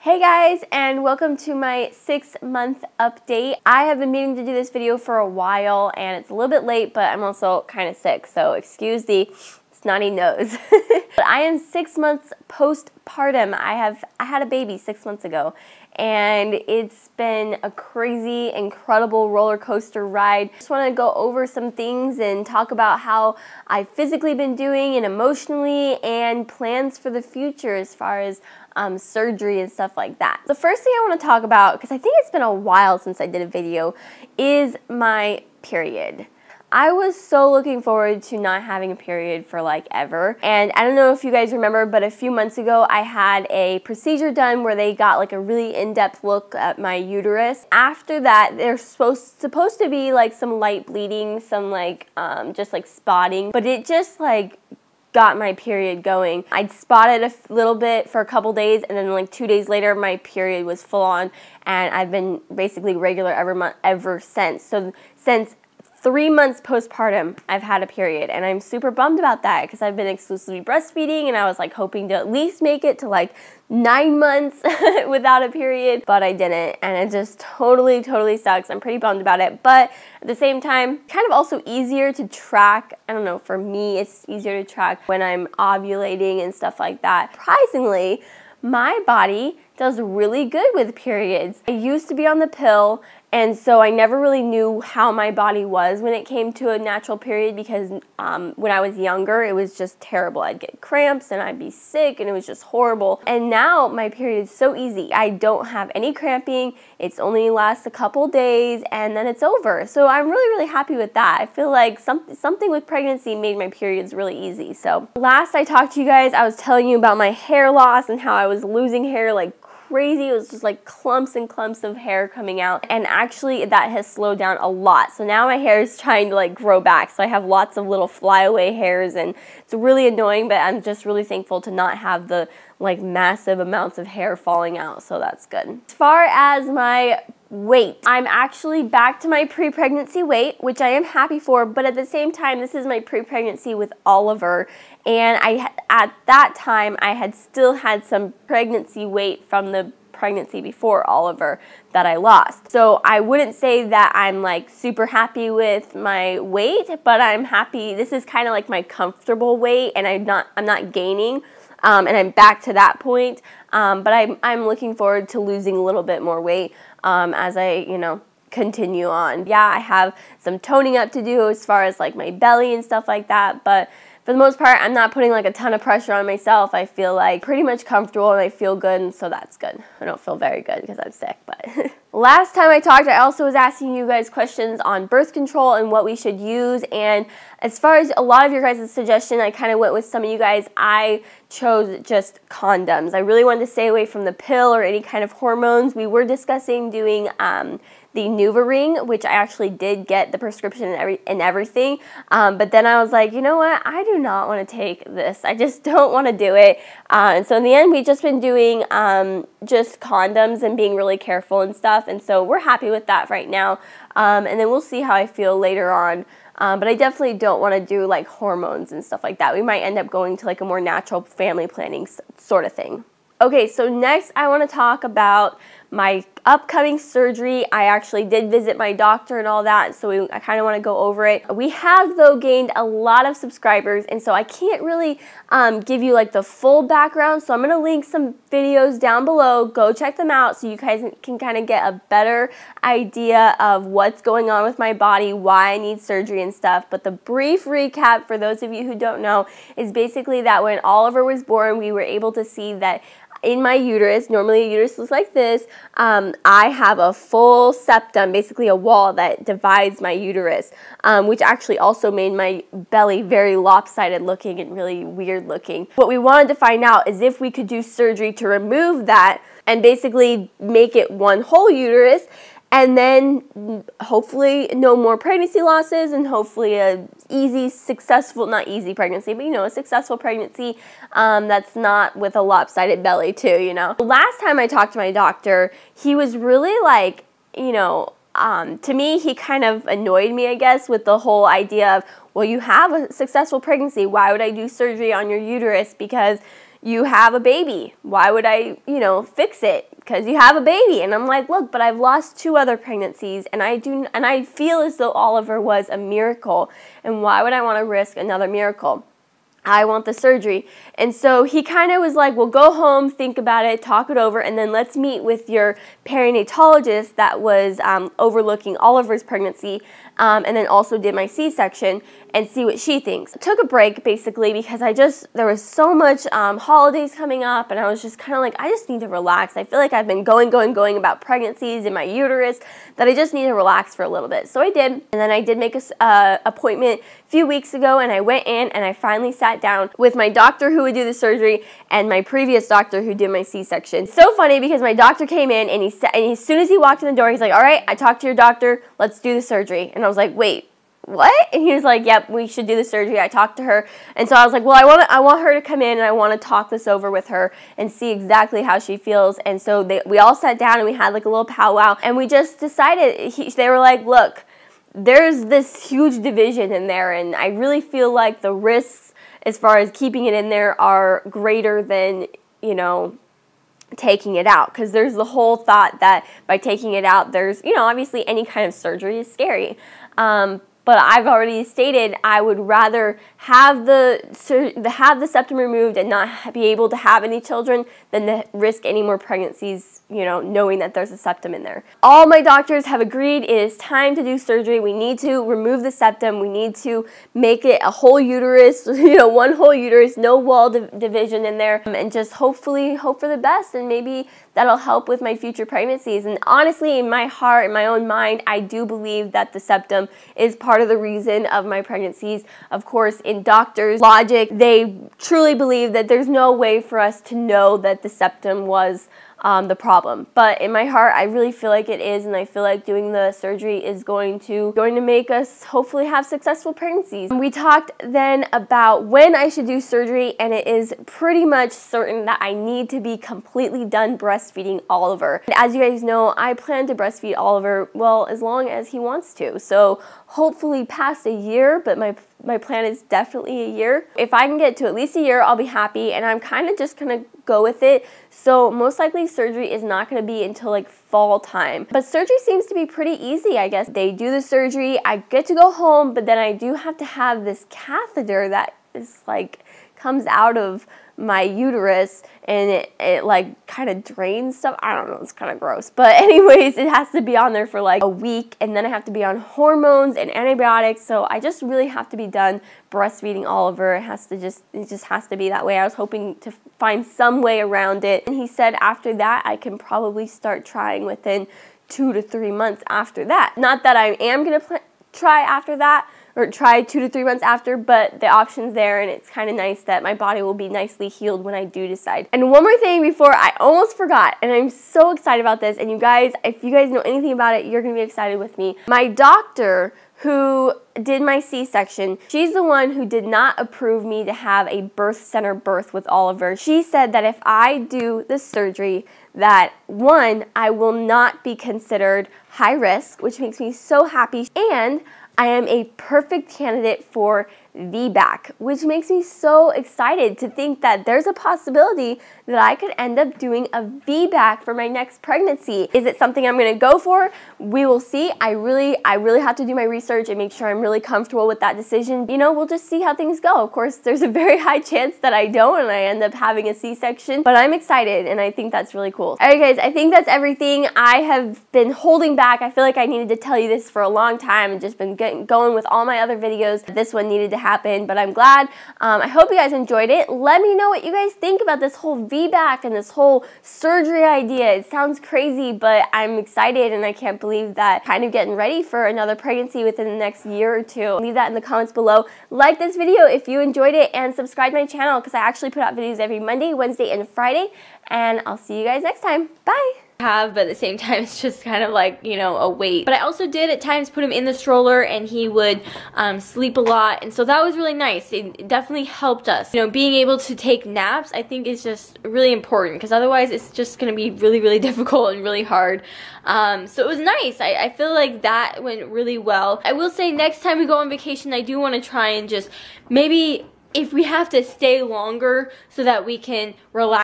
Hey guys, and welcome to my 6-month update. I have been meaning to do this video for a while and it's a little bit late, but I'm also kind of sick, so excuse the snotty nose. But I am 6 months postpartum. I had a baby 6 months ago, and it's been a crazy, incredible roller coaster ride. Just want to go over some things and talk about how I've physically been doing and emotionally, and plans for the future as far as surgery and stuff like that. The first thing I want to talk about, because I think it's been a while since I did a video, is my period. I was so looking forward to not having a period for like ever. And I don't know if you guys remember, but a few months ago I had a procedure done where they got like a really in-depth look at my uterus. After that, there's supposed to be like some light bleeding, some like just like spotting, but it just like got my period going. I'd spotted a little bit for a couple days, and then like 2 days later my period was full on, and I've been basically regular ever since. So since 3 months postpartum, I've had a period, and I'm super bummed about that because I've been exclusively breastfeeding, and I was like hoping to at least make it to like 9 months without a period, but I didn't, and it just totally sucks. I'm pretty bummed about it, but at the same time, kind of also easier to track. I don't know, for me, it's easier to track when I'm ovulating and stuff like that. Surprisingly, my body does really good with periods. I used to be on the pill, and so I never really knew how my body was when it came to a natural period, because when I was younger, it was just terrible. I'd get cramps and I'd be sick, and it was just horrible. And now my period is so easy. I don't have any cramping. It's only lasts a couple days and then it's over. So I'm really happy with that. I feel like something with pregnancy made my periods really easy. So last I talked to you guys, I was telling you about my hair loss and how I was losing hair like crazy. It was just like clumps and clumps of hair coming out, and actually that has slowed down a lot. So now my hair is trying to like grow back, so I have lots of little flyaway hairs, and it's really annoying, but I'm just really thankful to not have the like massive amounts of hair falling out, so that's good. As far as my weight, I'm actually back to my pre-pregnancy weight, which I am happy for, but at the same time, this is my pre-pregnancy with Oliver, and at that time I had still had some pregnancy weight from the pregnancy before Oliver that I lost. So I wouldn't say that I'm like super happy with my weight, but I'm happy. This is kind of like my comfortable weight, and I'm not gaining. And I'm back to that point, but I'm looking forward to losing a little bit more weight as I, continue on. Yeah, I have some toning up to do as far as like my belly and stuff like that, but for the most part, I'm not putting like a ton of pressure on myself. I feel like pretty much comfortable, and I feel good, and so that's good. I don't feel very good because I'm sick, but last time I talked, I also was asking you guys questions on birth control and what we should use, and as far as a lot of your guys' suggestion, I kind of went with some of you guys. I chose just condoms. I really wanted to stay away from the pill or any kind of hormones. We were discussing doing the NuvaRing, which I actually did get the prescription and everything, but then I was like, you know what, I do not want to take this. I just don't want to do it, and so in the end, we've just been doing just condoms and being really careful and stuff, and so we're happy with that right now, and then we'll see how I feel later on. But I definitely don't want to do like hormones and stuff like that. We might end up going to like a more natural family planning sort of thing. Okay, so next I want to talk about my upcoming surgery. I actually did visit my doctor and all that, so I kind of want to go over it. We have, though, gained a lot of subscribers, and so I can't really give you like the full background, so I'm going to link some videos down below. Go check them out so you guys can kind of get a better idea of what's going on with my body, why I need surgery and stuff. But the brief recap, for those of you who don't know, is basically that when Oliver was born, we were able to see that in my uterus, normally a uterus looks like this, I have a full septum, basically a wall that divides my uterus, which actually also made my belly very lopsided looking and really weird looking. What we wanted to find out is if we could do surgery to remove that and basically make it one whole uterus, and then hopefully no more pregnancy losses, and hopefully a easy, successful, not easy pregnancy, but a successful pregnancy that's not with a lopsided belly too, Last time I talked to my doctor, he was really like, to me, he kind of annoyed me, I guess, with the whole idea of, well, you have a successful pregnancy, why would I do surgery on your uterus? Because you have a baby. Why would I, you know, fix it? Because you have a baby. And I'm like, look, but I've lost 2 other pregnancies, and I feel as though Oliver was a miracle. And why would I want to risk another miracle? I want the surgery. And so he kind of was like, well, go home, think about it, talk it over, and then let's meet with your perinatologist that was overlooking Oliver's pregnancy, and then also did my C-section, and see what she thinks. I took a break, basically, because there was so much holidays coming up, and I was just kind of like, I just need to relax. I feel like I've been going about pregnancies in my uterus, that I just need to relax for a little bit. So I did, and then I did make a appointment a few weeks ago, and I went in, and I finally sat down with my doctor who would do the surgery and my previous doctor who did my C-section. So funny, because my doctor came in, and as soon as he walked in the door, he's like, all right, I talked to your doctor, let's do the surgery. And I was like, wait, what? And he was like, yep, we should do the surgery. I talked to her. And so I was like, well, I want her to come in, and I want to talk this over with her and see exactly how she feels. And so we all sat down, and we had like a little powwow, and we just decided, they were like, look, there's this huge division in there, and I really feel like the risks as far as keeping it in there are greater than, you know, taking it out. Because there's the whole thought that by taking it out, there's, you know, obviously any kind of surgery is scary. But I've already stated I would rather have the septum removed and not be able to have any children than to risk any more pregnancies, you know, knowing that there's a septum in there. All my doctors have agreed it is time to do surgery. We need to remove the septum. We need to make it a whole uterus, you know, one whole uterus, no wall division in there, and just hopefully hope for the best, and maybe that'll help with my future pregnancies. And honestly, in my heart, in my own mind, I do believe that the septum is part of the reason of my pregnancies. Of course, in doctors' logic, they truly believe that there's no way for us to know that the septum was the problem. But in my heart, I really feel like it is, and I feel like doing the surgery is going to make us hopefully have successful pregnancies. We talked then about when I should do surgery, and it is pretty much certain that I need to be completely done breastfeeding Oliver. And as you guys know, I plan to breastfeed Oliver, well, as long as he wants to. So hopefully past a year, but my plan is definitely a year. If I can get to at least a year, I'll be happy, and I'm kind of just gonna go with it. So most likely surgery is not gonna be until like fall time. But surgery seems to be pretty easy, I guess. They do the surgery, I get to go home, but then I do have to have this catheter that is like comes out of my uterus, and it like kind of drains stuff. I don't know, it's kind of gross. But anyways, it has to be on there for like a week, and then I have to be on hormones and antibiotics. So I just really have to be done breastfeeding Oliver. It just has to be that way. I was hoping to find some way around it. And he said after that, I can probably start trying within 2 to 3 months after that. Not that I am going to try after that, or try 2 to 3 months after, but the option's there, and it's kind of nice that my body will be nicely healed when I do decide. And one more thing before I almost forgot, and I'm so excited about this, and you guys, if you guys know anything about it, you're going to be excited with me. My doctor who did my C-section, she's the one who did not approve me to have a birth center birth with Oliver. She said that if I do the surgery, that 1, I will not be considered high risk, which makes me so happy, and I am a perfect candidate for VBAC, which makes me so excited to think that there's a possibility that I could end up doing a VBAC for my next pregnancy. Is it something I'm going to go for? We will see. I really have to do my research and make sure I'm really comfortable with that decision. You know, we'll just see how things go. Of course, there's a very high chance that I don't and I end up having a C-section, but I'm excited, and I think that's really cool. Alright guys, I think that's everything. I have been holding back. I feel like I needed to tell you this for a long time and just been going with all my other videos. This one needed to happen, but I'm glad. I hope you guys enjoyed it. Let me know what you guys think about this whole VBAC and this whole surgery idea. It sounds crazy, but I'm excited, and I can't believe that kind of getting ready for another pregnancy within the next year or two. Leave that in the comments below. Like this video if you enjoyed it, and subscribe to my channel because I actually put out videos every Monday, Wednesday, and Friday, and I'll see you guys next time. Bye! But at the same time, it's just kind of like, you know, a weight. But I also did at times put him in the stroller, and he would sleep a lot, and so that was really nice. It definitely helped us. You know, being able to take naps, I think, is just really important, because otherwise it's just going to be really, really difficult and really hard. So it was nice. I feel like that went really well. I will say next time we go on vacation, I do want to try and just maybe if we have to stay longer so that we can relax